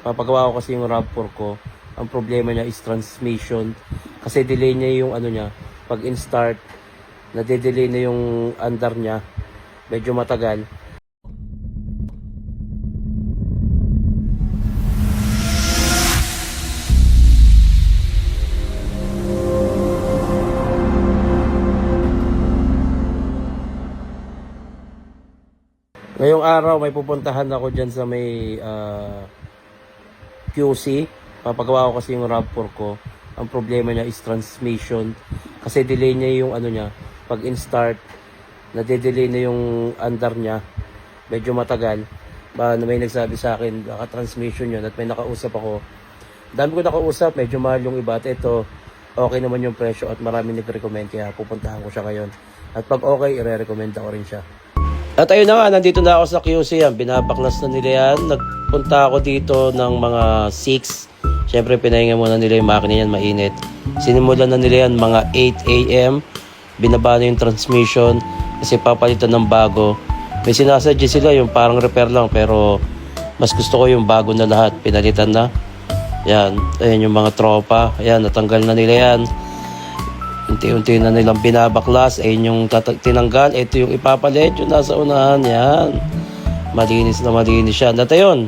Papagawa ko kasi yung RAV4 ko. Ang problema niya is transmission. Kasi delay niya yung ano niya. Pag in-start, nade-delay na yung andar niya. Medyo matagal. Ngayong araw may pupuntahan ako dyan sa may QC. Papagawa ko kasi yung RAV4 ko. Ang problema niya is transmission. Kasi delay niya yung ano niya. Pag in-start, nade-delay na yung andar niya. Medyo matagal. May nagsabi sa akin, baka transmission yun. At may nakausap ako. Dami ko nakausap, medyo mahal yung iba. At ito, okay naman yung presyo at marami nag-recommend. Kaya pupuntahan ko siya ngayon. At pag okay, i-recommend ko rin siya. At ayun na nga, nandito na ako sa QC. Binabaklas na nila yan. Nagpunta ako dito ng mga 6. Siyempre, pinahinga muna nila yung makina yan, mainit. Sinimulan na nila yan mga 8 a.m. Binaba na yung transmission kasi papalitan ng bago. May sinasadya sila yung parang repair lang pero mas gusto ko yung bago na lahat. Pinalitan na. Yan. Ayan yung mga tropa. Ayan, natanggal na nila yan. Unti-unti na nilang binabaklas. Ayun yung tinanggal. Ito yung ipapalit. Yung nasa unahan. Yan. Malinis na malinis yan. At ayun,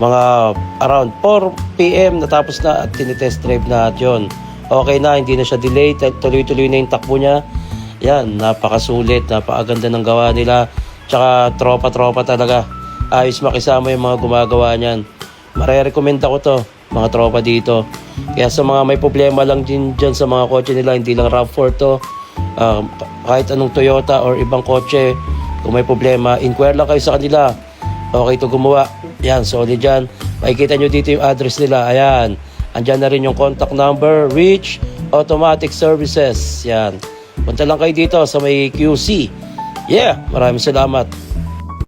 mga around 4 p.m. natapos na at tinitest drive na at yun. Okay na. Hindi na siya delay. Tuloy-tuloy na yung takbo niya. Yan. Napakasulit. Napakaganda ng gawa nila. Tsaka tropa-tropa talaga. Ayos makisama yung mga gumagawa niyan. Mare-recommend ako to. Mga tropa dito. Kaya sa mga may problema lang din dyan sa mga kotse nila, hindi lang RAV4 to, kahit anong Toyota or ibang kotse, kung may problema, inquire lang kayo sa kanila. Okay to gumawa. Yan, solid dyan. Makikita nyo dito yung address nila. Ayan. Andyan na rin yung contact number, Rich Automatic Services. Yan. Punta lang kayo dito sa may QC. Yeah, maraming salamat.